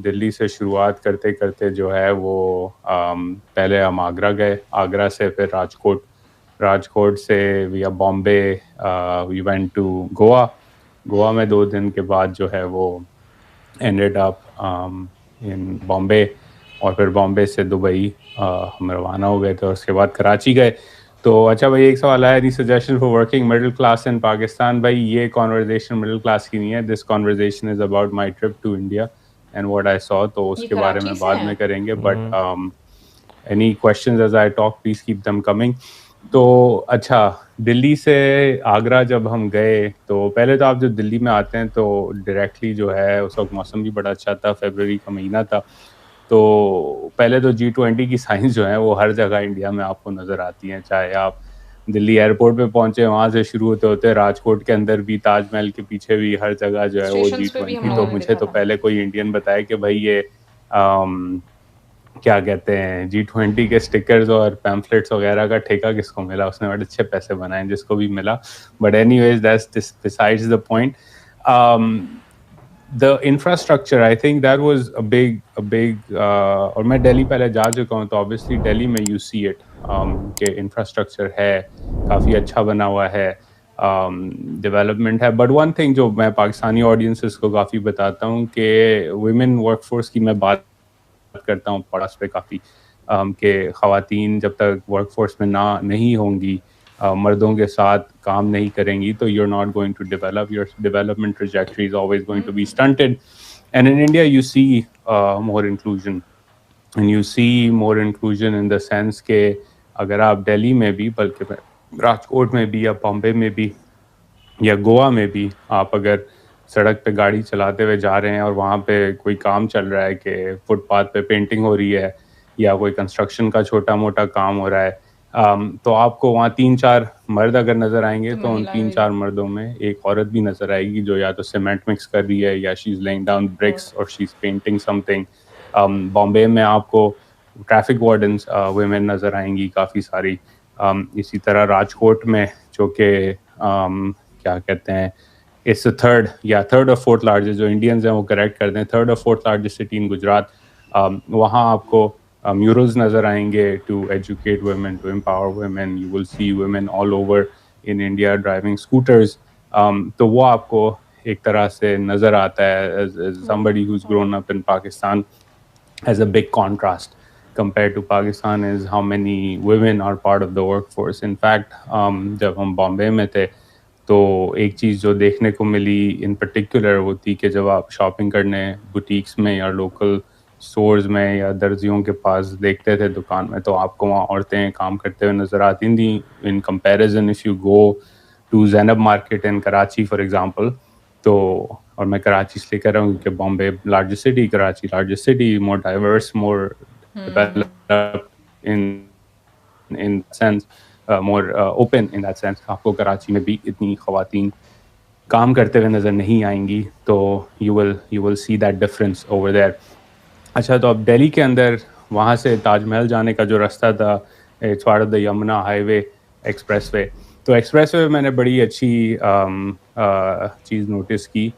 دلی سے شروعات کرتے کرتے جو ہے وہ پہلے ہم آگرہ گئے, آگرہ سے پھر راجکوٹ, راجکوٹ سے via Bombay, we went to Goa, Goa میں 2 دن کے بعد جو ہے وہ اینڈڈ اپ ان بامبے, اور پھر بامبے سے دبئی ہم روانہ ہو گئے تھے, اور اس کے بعد کراچی گئے. تو اچھا بھائی, ایک سوال آیا, the suggestion for working middle class in Pakistan. بھائی یہ کانورزیشن مڈل کلاس کی نہیں ہے, this conversation is about my trip to India and what I saw, تو اس یہ کے بارے میں کراچی سے بعد ہے؟ میں کریں گے. But any questions as I talk please keep them coming. تو اچھا, دلی سے آگرہ جب ہم گئے تو پہلے تو آپ جب دلی میں آتے ہیں تو ڈائریکٹلی جو ہے اس وقت موسم بھی بڑا اچھا تھا, فیبروری کا مہینہ تھا. تو پہلے تو G20 کی سائنس جو ہیں وہ ہر جگہ انڈیا میں آپ کو نظر آتی ہیں, چاہے آپ دلی ایئرپورٹ پہ پہنچے, وہاں سے شروع ہوتے ہوتے راجکوٹ کے اندر بھی, تاج محل کے پیچھے بھی, ہر جگہ جو ہے وہ اسٹیشنز پہ بھی ہم G20. تو لوگوں نے مجھے دیکھا تو تھا. پہلے کوئی انڈین بتائے کہ بھائی یہ کیا کہتے ہیں G20 کے اسٹکرز اور پیمفلٹس وغیرہ کا ٹھیکہ کس کو ملا, اس نے بڑے اچھے پیسے بنائے جس کو بھی ملا. But anyways that's besides the point. The infrastructure, I think that was a big اور میں دہلی پہلے جا چکا ہوں, تو obviously دہلی میں you see it کہ انفراسٹرکچر ہے, کافی اچھا بنا ہوا ہے, ڈیولپمنٹ ہے. بٹ ون تھنگ جو میں پاکستانی آڈینسز کو کافی بتاتا ہوں کہ ویمن ورک فورس کی میں بات کرتا ہوں پڑاس پہ کافی, کہ خواتین جب تک ورک فورس میں نہیں ہوں گی, مردوں کے ساتھ کام نہیں کریں گی, تو you are not going to develop, your development trajectory is always going to be stunted. And in India you see more inclusion, and you see more inclusion in the sense کہ اگر آپ دہلی میں بھی, بلکہ راجکوٹ میں بھی, یا بامبے میں بھی, یا گوا میں بھی, آپ اگر سڑک پہ گاڑی چلاتے ہوئے جا رہے ہیں اور وہاں پہ کوئی کام چل رہا ہے, کہ فٹ پاتھ پہ پینٹنگ ہو رہی ہے یا کوئی کنسٹرکشن کا چھوٹا موٹا کام ہو رہا ہے, تو آپ کو وہاں 3-4 مرد اگر نظر آئیں گے, تو ان مہیلائیں بھی. 3-4 مردوں میں ایک عورت بھی نظر آئے گی جو یا تو سیمنٹ مکس کر رہی ہے, یا شی از لیئنگ ڈاؤن برکس, اور شی از پینٹنگ سم تھنگ. بامبے میں آپ کو ٹریفک وارڈنس ویمن نظر آئیں گی کافی ساری. اسی طرح راجکوٹ میں, جو کہ کیا کہتے ہیں, اٹس تھرڈ اور فورتھ لارجسٹ, جو انڈینز ہیں وہ کریکٹ کر دیں, تھرڈ اور fourth largest city in Gujarat. وہاں آپ کو میورلز نظر آئیں گے to educate women, to empower women. You will see women all over in India driving scooters. تو وہ آپ کو ایک طرح سے نظر آتا ہے as somebody who's grown up in Pakistan, as a big contrast compared to Pakistan, is how many women are part of the workforce. In fact, جب ہم بامبے میں تھے تو ایک چیز جو دیکھنے کو ملی ان پرٹیکولر وہ تھی کہ جب آپ شاپنگ کرنے بوٹیکس میں یا لوکل اسٹورز میں یا درزیوں کے پاس دیکھتے تھے دکان میں, تو آپ کو وہاں عورتیں کام کرتے ہوئے نظر آتی تھیں. In comparison if you go to Zainab market in Karachi for example, تو اور میں کراچی اس لیے کہہ رہا ہوں کیونکہ Bombay largest city, Karachi largest city, more diverse, more developed in sense, more open in that sense. آپ کو کراچی میں بھی اتنی خواتین کام کرتے ہوئے نظر نہیں آئیں گی, تو you will see that difference over there. اچھا, تو اب دہلی کے اندر وہاں سے تاج محل جانے کا جو راستہ تھا, it's part of the Yamuna highway expressway وے. تو ایکسپریس وے میں نے بڑی اچھی چیز نوٹس کی,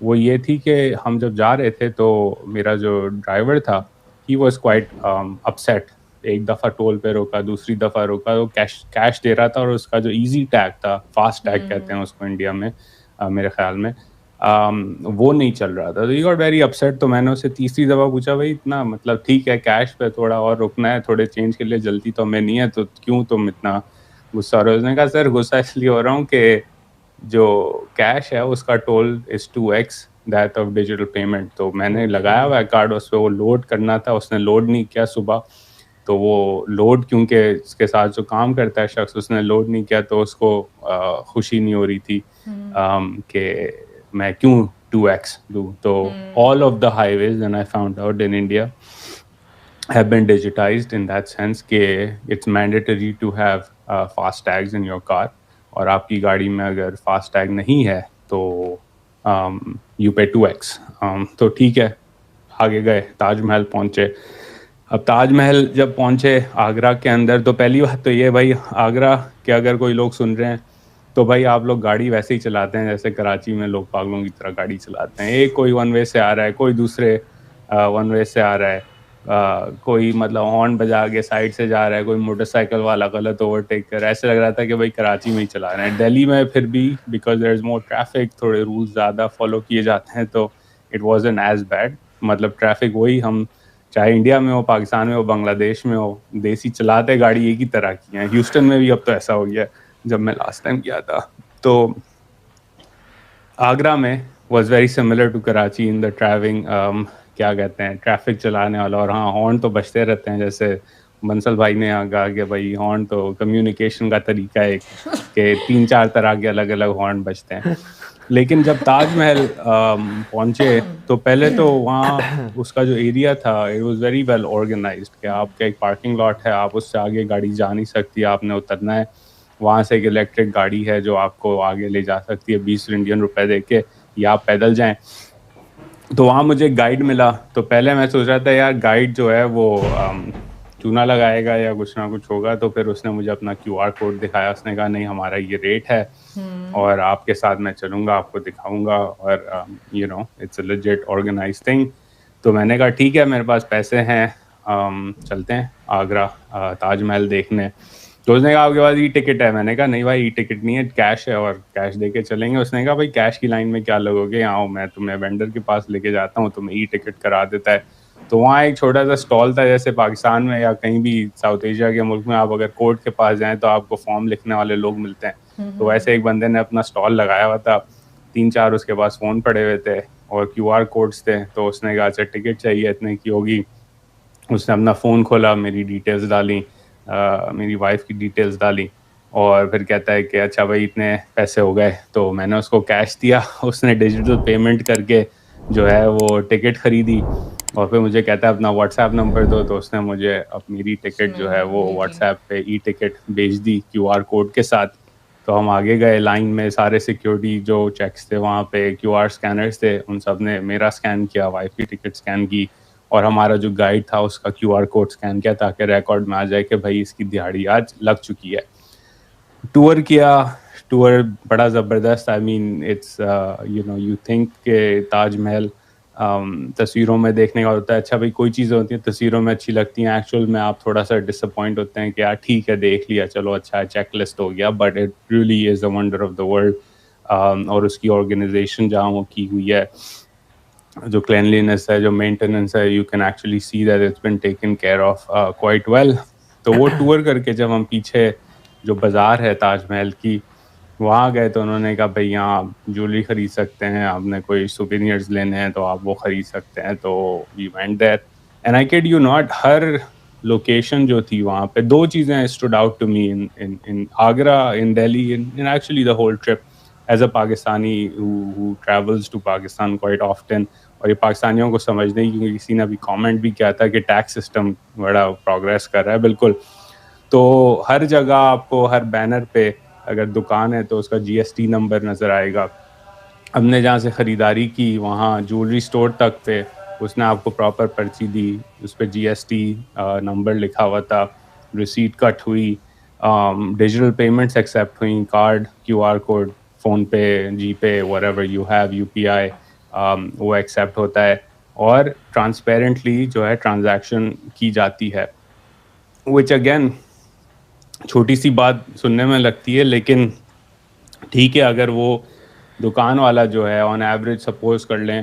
وہ یہ تھی کہ ہم جب جا رہے تھے تو میرا جو ڈرائیور تھا, ہی واز کوائٹ اپسیٹ. ایک دفعہ ٹول پہ روکا, دوسری دفعہ روکا, تو کیش دے رہا تھا, اور اس کا جو ایزی ٹیگ تھا, فاسٹ ٹیگ کہتے ہیں اس کو انڈیا میں میرے خیال میں, وہ نہیں چل رہا تھا. تو یو آر ویری اپسیٹ. تو میں نے اسے تیسری دفعہ پوچھا, بھائی اتنا مطلب ٹھیک ہے کیش پہ تھوڑا اور رکنا ہے, تھوڑے چینج کے لیے جلدی تو ہمیں نہیں ہے, تو کیوں تم اتنا غصہ ہو رہے ہو؟ اس نے کہا سر غصہ اس لیے ہو رہا ہوں کہ جو کیش ہے اس کا toll is 2x that of digital payment. تو میں نے لگایا ہوا ہے کارڈ, اس پہ وہ لوڈ کرنا تھا, اس نے لوڈ نہیں کیا صبح. تو وہ لوڈ, کیونکہ اس کے ساتھ جو کام کرتا ہے شخص, اس نے لوڈ نہیں کیا, تو اس کو خوشی نہیں ہو رہی تھی کہ میں کیوں 2x دوں. تو all of the highways, and I found out in India, have been digitized in that sense کہ it's mandatory to have fast tags in your car, اور آپ کی گاڑی میں اگر فاسٹ ٹیگ نہیں ہے تو you pay 2x. تو ٹھیک ہے, آگے گئے, تاج محل پہنچے. اب تاج محل جب پہنچے آگرہ کے اندر, تو پہلی بات تو یہ بھائی آگرہ کے اگر کوئی لوگ سن رہے ہیں تو بھائی آپ لوگ گاڑی ویسے ہی چلاتے ہیں جیسے کراچی میں لوگ پاگلوں کی طرح گاڑی چلاتے ہیں. ایک کوئی ون وے سے آ رہا ہے, کوئی دوسرے ون وے سے آ رہا ہے, کوئی مطلب ہارن بجا کے سائڈ سے جا رہا ہے, کوئی موٹر سائیکل والا غلط اوورٹیک کر رہا ہے, ایسے لگ رہا تھا کہ بھائی کراچی میں ہی چلا رہے ہیں. دہلی میں پھر بھی because there is more traffic, تھوڑے رولس زیادہ فالو کیے جاتے ہیں, تو اٹ وازنٹ ایز بیڈ. مطلب ٹریفک وہی, ہم چاہے انڈیا میں ہو, پاکستان میں ہو, بنگلہ دیش میں ہو, دیسی چلاتے گاڑی ایک ہی طرح کی ہیں. ہیوسٹن میں بھی اب تو ایسا ہو گیا, جب میں لاسٹ ٹائم گیا تھا. تو آگرہ میں was very similar to Karachi in the travelling, کیا کہتے ہیں, ٹریفک چلانے والا. اور ہاں, ہارن تو بجتے رہتے ہیں, جیسے بنسل بھائی نے کہا کہ بھائی ہارن تو کمیونیکیشن کا طریقہ ہے کہ 3-4 طرح کے الگ الگ ہارن بجتے ہیں. لیکن جب تاج محل پہنچے تو پہلے تو وہاں اس کا جو ایریا تھا it was very well organised, کہ آپ کا ایک پارکنگ لاٹ ہے, آپ اس سے آگے گاڑی جا نہیں سکتی, آپ نے اترنا ہے. وہاں سے ایک الیکٹرک گاڑی ہے جو آپ کو آگے لے جا سکتی ہے 20 انڈین روپے دے کے, یا آپ پیدل جائیں. تو وہاں مجھے گائیڈ ملا. تو پہلے میں سوچ رہا تھا یار گائیڈ جو ہے وہ چونا لگائے گا یا کچھ نہ کچھ ہوگا. تو پھر اس نے مجھے اپنا QR کوڈ دکھایا, اس نے کہا نہیں ہمارا یہ ریٹ ہے اور آپ کے ساتھ میں چلوں گا, آپ کو دکھاؤں گا, اور you know it's a legit organise thing. تو میں نے کہا ٹھیک ہے, میرے پاس پیسے ہیں, چلتے ہیں آگرہ تاج محل دیکھنے. تو اس نے کہا آپ کے پاس ای ٹکٹ ہے؟ میں نے کہا نہیں بھائی ای ٹکٹ نہیں ہے, کیش ہے اور کیش دے کے چلیں گے. اس نے کہا بھائی کیش کی لائن میں کیا لگو گے, آؤ میں تمہیں وینڈر کے پاس لے کے جاتا ہوں, تمہیں ای ٹکٹ کرا دیتا ہے. تو وہاں ایک چھوٹا سا اسٹال تھا, جیسے پاکستان میں یا کہیں بھی ساؤتھ ایشیا کے ملک میں آپ اگر کورٹ کے پاس جائیں تو آپ کو فارم لکھنے والے لوگ ملتے ہیں. تو ویسے ایک بندے نے اپنا اسٹال لگایا ہوا تھا, 3-4 اس کے پاس فون پڑے ہوئے تھے اور QR کوڈس تھے. تو اس نے کہا اچھا ٹکٹ چاہیے اتنے کی ہوگی. اس نے اپنا فون کھولا, میری ڈیٹیلز ڈالیں, میری وائف کی ڈیٹیلز ڈالیں, اور پھر کہتا ہے کہ اچھا بھائی اتنے پیسے ہو گئے. تو میں نے اس کو کیش دیا, اس نے ڈیجیٹل پیمنٹ کر کے جو ہے وہ ٹکٹ خریدی, اور پھر مجھے کہتا ہے اپنا واٹس ایپ نمبر دو. تو اس نے مجھے میری ٹکٹ جو ہے وہ واٹس ایپ پہ ای ٹکٹ بھیج دی QR کوڈ کے ساتھ. تو ہم آگے گئے لائن میں, سارے سیکیورٹی جو چیکس تھے وہاں پہ, QR اسکینرس تھے, ان سب نے میرا اسکین کیا, وائف کی ٹکٹ اسکین کی, اور ہمارا جو گائیڈ تھا اس کا QR کوڈ اسکین کیا, تاکہ ریکارڈ میں آ جائے کہ بھائی اس کی دہاڑی آج لگ چکی ہے. ٹور کیا, ٹور بڑا زبردست. I mean it's you know you think کہ تاج محل تصویروں میں دیکھنے کا ہوتا ہے. اچھا بھائی کوئی چیزیں ہوتی ہیں تصویروں میں اچھی لگتی ہیں, ایکچوئل میں آپ تھوڑا سا ڈس اپوائنٹ ہوتے ہیں کہ یار ٹھیک ہے دیکھ لیا چلو اچھا ہے, چیک لسٹ ہو گیا, but it really is a wonder of the world. اور اس کی آرگنائزیشن جہاں وہ کی ہوئی ہے, جو کلینلینس ہے, جو مینٹیننس ہے, you can actually see that it's been taken care of quite well. تو وہ ٹور کر کے جب ہم پیچھے جو بازار ہے تاج محل کی وہاں گئے, تو انہوں نے کہا بھائی یہاں آپ جویلری خرید سکتے ہیں, آپ نے کوئی سووینئرز لینے ہیں تو آپ وہ خرید سکتے ہیں. تو we went there and I kid you not, ہر لوکیشن جو تھی وہاں پہ, 2 چیزیں stood out to me in Agra, in Delhi, in actually the whole trip as a Pakistani who travels to Pakistan quite often. اور یہ پاکستانیوں کو سمجھ نہیں, کیونکہ کسی نے ابھی کامنٹ بھی کیا تھا کہ ٹیکس سسٹم بڑا پروگریس کر رہا ہے. بالکل, تو ہر جگہ آپ کو ہر بینر پہ اگر دکان ہے تو اس کا GST نمبر نظر آئے گا. ہم نے جہاں سے خریداری کی وہاں جویلری اسٹور تک پہ اس نے آپ کو پراپر پرچی دی, اس پہ GST نمبر لکھا ہوا تھا, ریسیٹ کٹ ہوئی, ڈیجیٹل پیمنٹس ایکسیپٹ ہوئیں, card, QR code, PhonePe, G Pay, whatever you have, UPI وہ ایکسیپٹ ہوتا ہے, اور ٹرانسپیرنٹلی جو ہے ٹرانزیکشن کی جاتی ہے. وچ اگین چھوٹی سی بات سننے میں لگتی ہے, لیکن ٹھیک ہے اگر وہ دکان والا جو ہے آن ایوریج سپوز کر لیں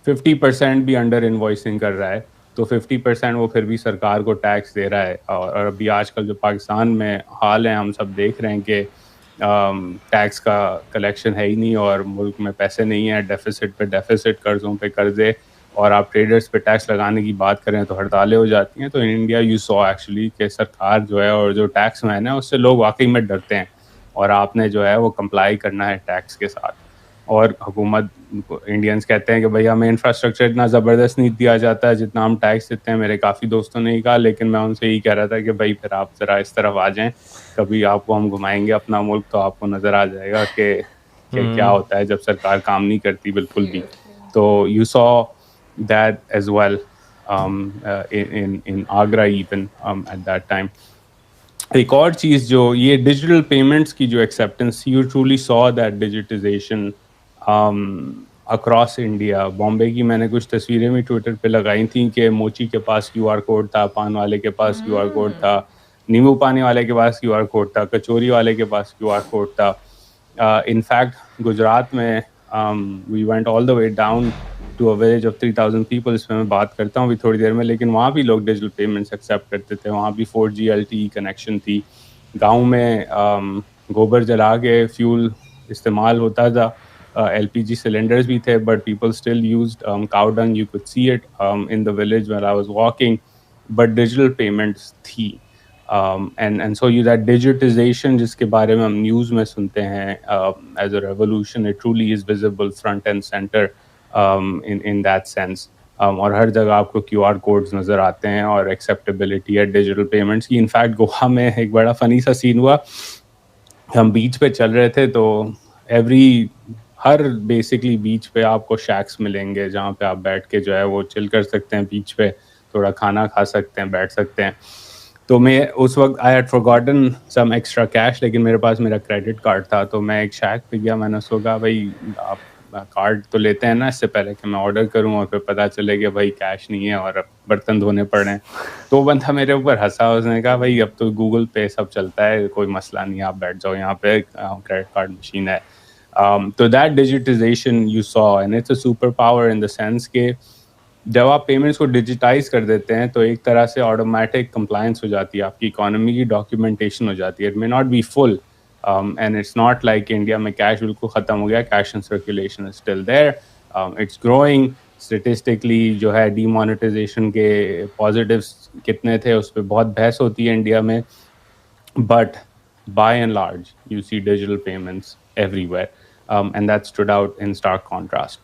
50% بھی انڈر انوائسنگ کر رہا ہے, تو 50% وہ پھر بھی سرکار کو ٹیکس دے رہا ہے. اور ابھی آج کل جو پاکستان میں حال ہے ہم سب دیکھ رہے ہیں کہ ٹیکس کا کلیکشن ہے ہی نہیں, اور ملک میں پیسے نہیں ہیں, ڈیفیسٹ پہ ڈیفیسٹ, قرضوں پہ قرضے, اور آپ ٹریڈرز پہ ٹیکس لگانے کی بات کریں تو ہڑتالیں ہو جاتی ہیں. تو ان انڈیا یو سو ایکچولی کہ سرکار جو ہے اور جو ٹیکس مین ہے اس سے لوگ واقعی میں ڈرتے ہیں, اور آپ نے جو ہے وہ کمپلائی کرنا ہے ٹیکس کے ساتھ. اور حکومت انڈینس کہتے ہیں کہ بھئی ہمیں انفراسٹرکچر اتنا زبردست نہیں دیا جاتا ہے جتنا ہم ٹیکس دیتے ہیں. میرے کافی دوستوں نے یہ کہا, لیکن میں ان سے یہی کہہ رہا تھا کہ بھئی پھر آپ ذرا اس طرف آ جائیں, کبھی آپ کو ہم گھمائیں گے اپنا ملک تو آپ کو نظر آ جائے گا کہ کیا ہوتا ہے جب سرکار کام نہیں کرتی بالکل بھی. تو you saw that as well in Agra even at that time. ایک اور چیز جو یہ ڈیجیٹل پیمنٹس کی جو acceptance, you truly saw that digitisation across India. Bombay کی میں نے کچھ تصویریں بھی ٹویٹر پہ لگائی تھیں کہ موچی کے پاس کیو آر کوڈ تھا, پان والے کے پاس کیو آر کوڈ تھا, نیمبو پانی والے کے پاس کیو آر کوڈ تھا, کچوری والے کے پاس کیو آر کوڈ تھا. ان فیکٹ گجرات میں we went all the way down to a village of 3000 people, اس میں میں بات کرتا ہوں ابھی تھوڑی دیر میں, لیکن وہاں بھی لوگ ڈیجیٹل پیمنٹس ایکسیپٹ کرتے تھے. وہاں بھی 4G LTE کنیکشن تھی. گاؤں میں گوبر جلا کے فیول استعمال ہوتا تھا. LPG سلنڈرز بھی تھے, but people still used cow dung. You could see it in the village when I was walking, but digital payments تھی. And so that digitization جس کے بارے میں ہم نیوز میں سنتے ہیں as a revolution, it truly is visible front and center in that sense. اور ہر جگہ آپ کو کیو آر کوڈز نظر آتے ہیں اور ایکسیپٹیبلٹی ہے ڈیجیٹل پیمنٹس کی. انفیکٹ گوا میں ایک بڑا فنی سا سین ہوا. ہم بیچ پہ چل رہے تھے تو ہر بیسکلی بیچ پہ آپ کو شیکس ملیں گے جہاں پہ آپ بیٹھ کے جو ہے وہ چل کر سکتے ہیں, بیچ پہ تھوڑا کھانا کھا سکتے ہیں, بیٹھ سکتے ہیں. تو میں اس وقت I had forgotten some extra cash, لیکن میرے پاس میرا کریڈٹ کارڈ تھا. تو میں ایک شیک پہ گیا, میں نے اس کو کہا بھائی آپ کارڈ تو لیتے ہیں نا اس سے پہلے کہ میں آرڈر کروں, اور پھر پتہ چلے کہ بھائی کیش نہیں ہے اور برتن دھونے پڑ رہے ہیں. تو وہ بندہ میرے اوپر ہنسا, اس نے کہا بھائی اب تو گوگل پے سب چلتا ہے, کوئی مسئلہ نہیں, آپ بیٹھ جاؤ یہاں پہ, کریڈٹ کارڈ مشین ہے. تو that digitisation you saw, and it's a superpower in the sense کہ جب آپ پیمنٹس کو ڈیجیٹائز کر دیتے ہیں تو ایک طرح سے آٹومیٹک کمپلائنس ہو جاتی ہے, آپ کی اکانومی کی ڈاکیومنٹیشن ہو جاتی ہے. It may not be full, and it's not like India میں کیش بالکل ختم ہو گیا, cash in circulation is still there, it's growing. Statistically جو ہے ڈی مانیٹائزیشن کے پازیٹیوس کتنے تھے اس پہ بہت بحث ہوتی ہے انڈیا میں, but by and large you see digital payments everywhere, and that stood out in stark contrast.